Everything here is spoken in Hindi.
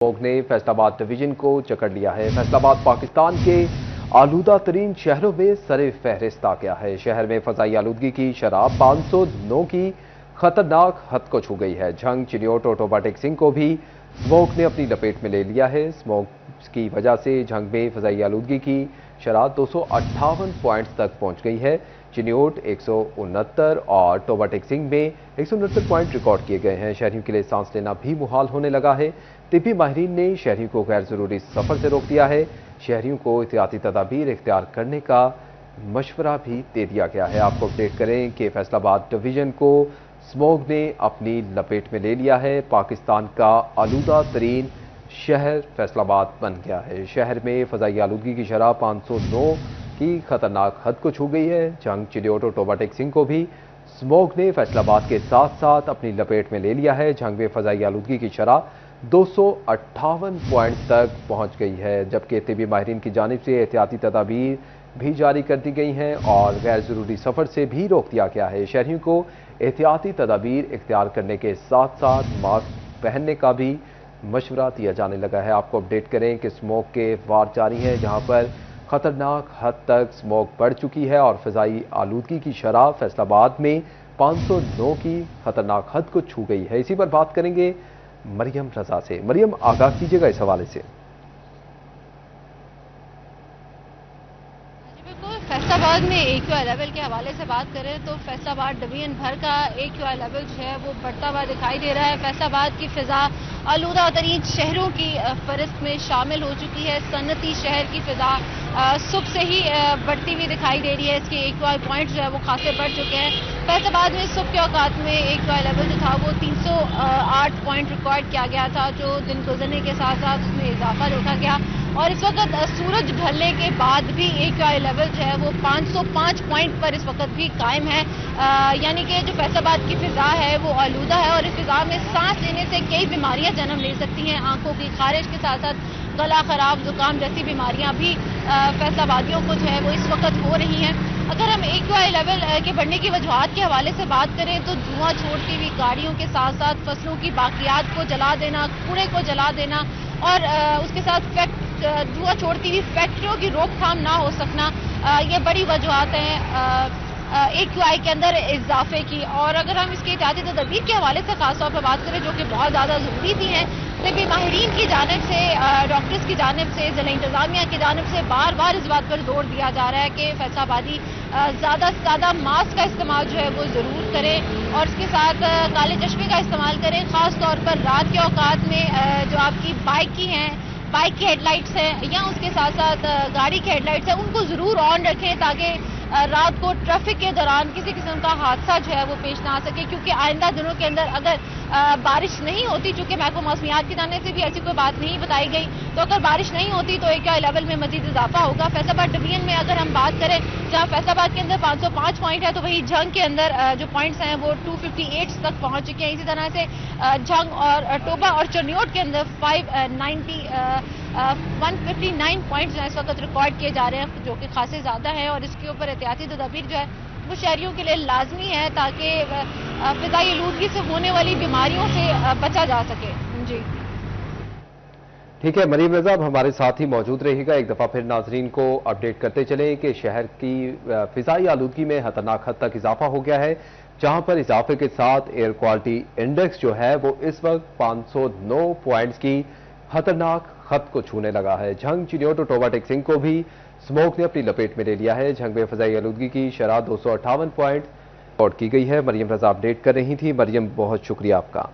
स्मॉग ने फैसलाबाद डिवीजन को जकड़ लिया है। फैसलाबाद पाकिस्तान के आलूदा तरीन शहरों में सरे फहरिस्त आ गया है। शहर में फजाई आलूदगी की शरह 509 की खतरनाक हद को छू गई है। झंग, चिन्योट और टोबा टेकसिंग को भी स्मॉग ने अपनी लपेट में ले लिया है। स्मॉग की वजह से झंग में फजाई आलूदगी की शरह 258 पॉइंट्स तक पहुंच गई है। चिन्योट 169 और टोबा टेकसिंग में 169 पॉइंट रिकॉर्ड किए गए हैं। शहरियों के लिए सांस लेना भी मुहाल होने लगा है। तिब्बी माहिरीन ने शहरियों को गैर जरूरी सफर से रोक दिया है। शहरियों को एहतियाती तदाबीर इख्तियार करने का मशवरा भी दे दिया गया है। आपको अपडेट करें कि फैसलाबाद डिवीजन को स्मॉग ने अपनी लपेट में ले लिया है। पाकिस्तान का आलूदा तरीन शहर फैसलाबाद बन गया है। शहर में फजाई आलूदगी की शरह 509 की खतरनाक हद को छू गई है। झंग, चिन्योट और टोबा टेकसिंग को भी स्मॉग ने फैसलाबाद के साथ साथ अपनी लपेट में ले लिया है। झंग में फजाई आलूदगी की शरह 258 पॉइंट तक पहुंच गई है, जबकि तिब्बी माहिरीन की जानिब से एहतियाती तदाबीर भी जारी कर दी गई हैं और गैर जरूरी सफर से भी रोक दिया गया है। शहरियों को एहतियाती तदाबीर इख्तियार करने के साथ साथ मास्क पहनने का भी मशवरा दिया जाने लगा है। आपको अपडेट करें कि स्मॉग के वार जारी हैं, जहां पर खतरनाक हद तक स्मॉग बढ़ चुकी है और फिजाई आलूदगी की शरह फैसलाबाद में 509 की खतरनाक हद को छू गई है। इसी पर बात करेंगे मरियम रजा से। मरियम, आगाह कीजिएगा इस हवाले से। फैसलाबाद में AQI लेवल के हवाले से बात करें तो फैसलाबाद डिवीजन भर का AQI लेवल जो है वो बढ़ता हुआ दिखाई दे रहा है। फैसलाबाद की फिजा आलूदा तरीन शहरों की फहरिस्त में शामिल हो चुकी है। सन्नती शहर की फिजा सुबह से ही बढ़ती हुई दिखाई दे रही है। इसके AQI पॉइंट जो है वो खासे बढ़ चुके हैं। फैसलाबाद में सुबह के औकात में AQI लेवल जो था वो 308 पॉइंट रिकॉर्ड किया गया था, जो दिन गुजरने के साथ साथ उसमें इजाफा देखा गया और इस वक्त सूरज ढलने के बाद भी AQI लेवल जो है वो 505 पॉइंट पर इस वक्त भी कायम है। यानी कि जो फैसलाबाद की फिजा है वो आलूदा है और इस फिजा में सांस लेने से कई बीमारियां जन्म ले सकती हैं। आंखों की खारिश के साथ साथ गला खराब, जुकाम जैसी बीमारियां भी फैसलाबादियों को जो है वो इस वक्त हो रही हैं। अगर हम AQI लेवल के बढ़ने की वजूहात के हवाले से बात करें तो धुआं छोड़ती हुई गाड़ियों के साथ साथ फसलों की बाकियात को जला देना, कूड़े को जला देना और उसके साथ धुआं छोड़ती हुई फैक्ट्रियों की रोकथाम ना हो सकना, ये बड़ी वजूहात हैं AQI के अंदर इजाफे की। और अगर हम इसके एहतियाती तदबीर के हवाले से खासतौर पर बात करें जो कि बहुत ज़्यादा ज़रूरी भी हैं, लेकिन माहिरीन की जानिब से, डॉक्टर्स की जानिब से, ज़िला इंतज़ामिया की जानिब से बार बार इस बात पर जोर दिया जा रहा है कि फैसलाबादी ज़्यादा से ज़्यादा मास्क का इस्तेमाल जो है वो ज़रूर करें और इसके साथ काले चश्मे का इस्तेमाल करें। ख़ास तौर पर रात के औकात में जो आपकी बाइक की हेडलाइट्स हैं या उसके साथ साथ गाड़ी की हेडलाइट्स हैं, उनको ज़रूर ऑन रखें ताकि रात को ट्रैफिक के दौरान किसी किस्म का हादसा जो है वो पेश ना आ सके। क्योंकि आइंदा दिनों के अंदर अगर बारिश नहीं होती, चूंकि महकमा मौसमियात की जाने से भी ऐसी कोई बात नहीं बताई गई, तो अगर बारिश नहीं होती तो AQI लेवल में मजीद इजाफा होगा। फैसलाबाद डिवीजन में अगर हम बात करें, जहां फैसलाबाद के अंदर 505 पॉइंट है, तो वही झंग के अंदर जो पॉइंट्स हैं वो 258 तक पहुंच चुके हैं। इसी तरह से झंग और टोबा और चिन्योट के अंदर 159 पॉइंट्स इस वक्त रिकॉर्ड किए जा रहे हैं, जो कि खासे ज्यादा है और इसके ऊपर एहतियाती तदाबीर जो है वो शहरियों के लिए लाजमी है ताकि फिजाई आलूदगी से होने वाली बीमारियों से बचा जा सके। जी ठीक है मरीम रजा, अब हमारे साथ ही मौजूद रहेगा। एक दफा फिर नाजरीन को अपडेट करते चले कि शहर की फिजाई आलूदगी में खतरनाक हद तक इजाफा हो गया है, जहां पर इजाफे के साथ एयर क्वालिटी इंडेक्स जो है वो इस वक्त 509 पॉइंट्स की खतरनाक हद को छूने लगा है। झंग, चिन्योट और टोबा टेकसिंग को भी स्मॉग ने अपनी लपेट में ले लिया है। झंग में फजाई आलूदगी की शरह 258 पॉइंट रिकॉर्ड की गई है। मरियम रजा अपडेट कर रही थी। मरियम, बहुत शुक्रिया आपका।